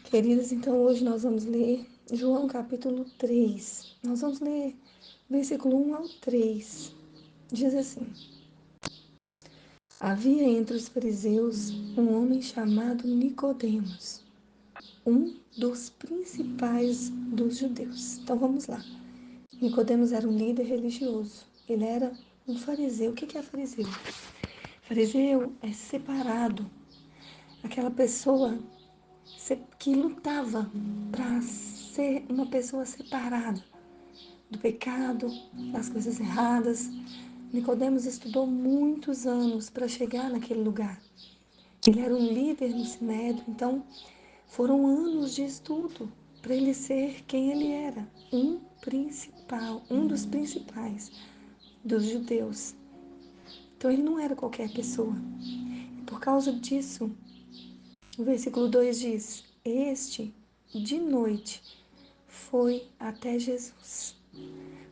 Queridas, então hoje nós vamos ler João capítulo 3. Nós vamos ler versículo 1 ao 3. Diz assim: Havia entre os fariseus um homem chamado Nicodemos, um dos principais dos judeus. Então vamos lá. Nicodemos era um líder religioso. Ele era um fariseu. O que é fariseu? Fariseu é separado, aquela pessoa que lutava para ser uma pessoa separada do pecado, das coisas erradas. Nicodemos estudou muitos anos para chegar naquele lugar. Ele era um líder no Sinédrio, então foram anos de estudo para ele ser quem ele era, um dos principais dos judeus. Então ele não era qualquer pessoa. E por causa disso, o versículo 2 diz: Este, de noite, foi até Jesus.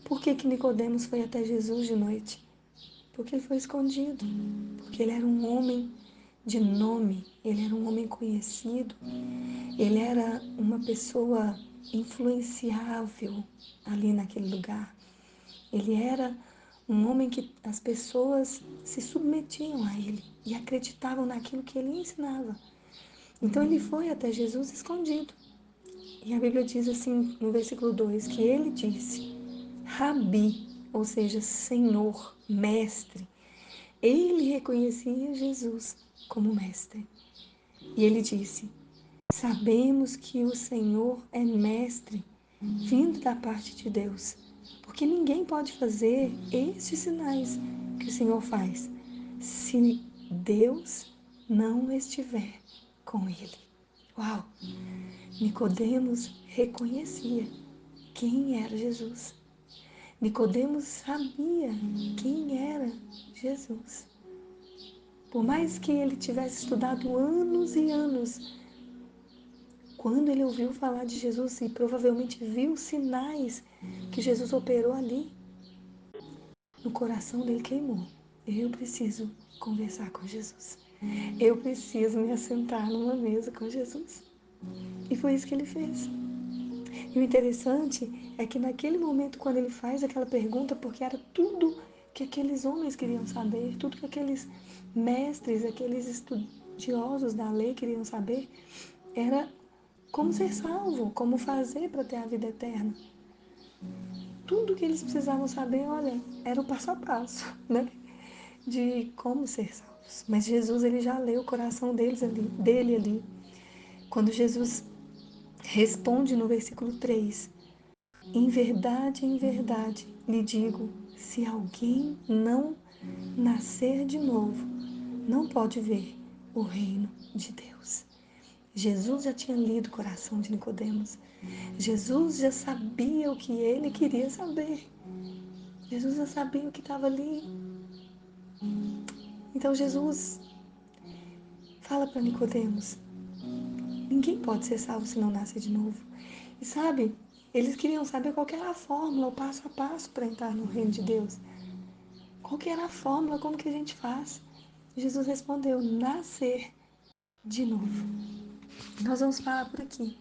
Por que Nicodemos foi até Jesus de noite? Porque ele foi escondido. Porque ele era um homem de nome, ele era um homem conhecido, ele era uma pessoa influenciável ali naquele lugar. Ele era um homem que as pessoas se submetiam a ele e acreditavam naquilo que ele ensinava. Então ele foi até Jesus escondido. E a Bíblia diz assim no versículo 2 que ele disse: Rabi, ou seja, Senhor, Mestre. Ele reconhecia Jesus como Mestre. E ele disse: Sabemos que o Senhor é Mestre, vindo da parte de Deus, porque ninguém pode fazer estes sinais que o Senhor faz, se Deus não estiver com ele. Uau! Nicodemos reconhecia quem era Jesus. Nicodemos sabia quem era Jesus. Por mais que ele tivesse estudado anos e anos, quando ele ouviu falar de Jesus e provavelmente viu sinais que Jesus operou ali, no coração dele queimou. Eu preciso conversar com Jesus. Eu preciso me assentar numa mesa com Jesus. E foi isso que ele fez. E o interessante é que naquele momento, quando ele faz aquela pergunta, porque era tudo que aqueles homens queriam saber, tudo que aqueles mestres, aqueles estudiosos da lei queriam saber, era como ser salvo, como fazer para ter a vida eterna. Tudo que eles precisavam saber, olha, era o passo a passo, né? De como ser salvos. Mas Jesus, ele já leu o coração dele ali. Quando Jesus responde no versículo 3, em verdade, lhe digo, se alguém não nascer de novo, não pode ver o reino de Deus. Jesus já tinha lido o coração de Nicodemos. Jesus já sabia o que ele queria saber. Jesus já sabia o que estava ali. Então Jesus fala para Nicodemos: ninguém pode ser salvo se não nascer de novo. E sabe, eles queriam saber qual que era a fórmula, o passo a passo para entrar no reino de Deus. Qual que era a fórmula, como que a gente faz? Jesus respondeu: nascer de novo. Nós vamos parar por aqui.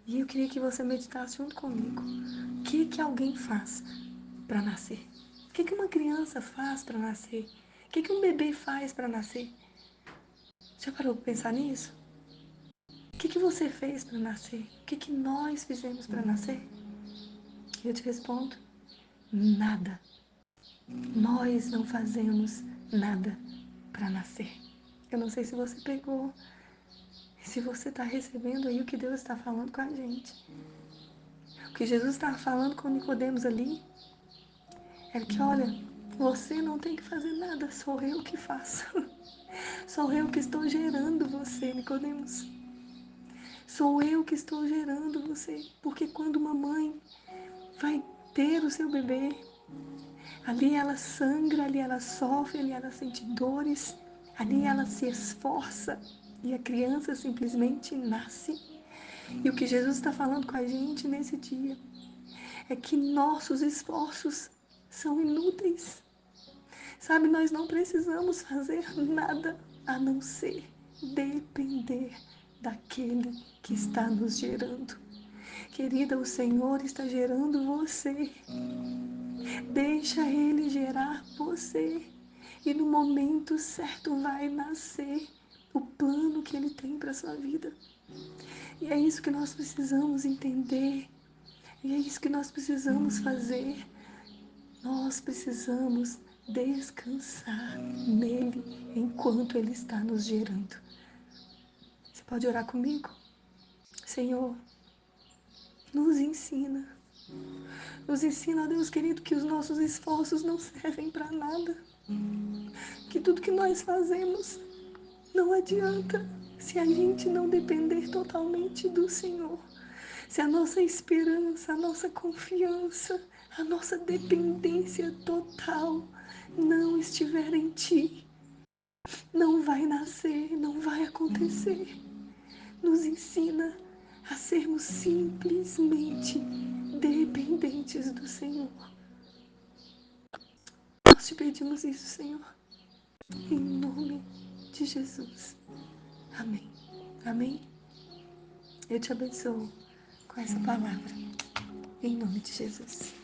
E eu queria que você meditasse junto comigo. O que alguém faz para nascer? O que uma criança faz para nascer? O que um bebê faz para nascer? Já parou para pensar nisso? O que você fez para nascer? O que nós fizemos para nascer? Eu te respondo: nada. Nós não fazemos nada para nascer. Eu não sei se você pegou, se você está recebendo aí o que Deus está falando com a gente. O que Jesus estava falando com Nicodemos ali é que, olha, você não tem que fazer nada, sou eu que faço. Sou eu que estou gerando você, Nicodemos. Sou eu que estou gerando você. Porque quando uma mãe vai ter o seu bebê, ali ela sangra, ali ela sofre, ali ela sente dores, ali ela se esforça e a criança simplesmente nasce. E o que Jesus está falando com a gente nesse dia é que nossos esforços são inúteis. Sabe, nós não precisamos fazer nada a não ser depender daquele que está nos gerando. Querida, o Senhor está gerando você. Deixa Ele gerar você. E no momento certo vai nascer o plano que Ele tem para a sua vida. E é isso que nós precisamos entender. E é isso que nós precisamos fazer. Nós precisamos descansar nele enquanto Ele está nos gerando. Você pode orar comigo? Senhor, nos ensina. Nos ensina, Deus querido, que os nossos esforços não servem para nada. Que tudo que nós fazemos não adianta se a gente não depender totalmente do Senhor. Se a nossa esperança, a nossa confiança, a nossa dependência total não estiver em Ti, não vai nascer, não vai acontecer. Nos ensina a sermos simplesmente dependentes do Senhor. Nós te pedimos isso, Senhor, em nome de Jesus. Amém. Amém. Eu te abençoo com essa palavra, em nome de Jesus.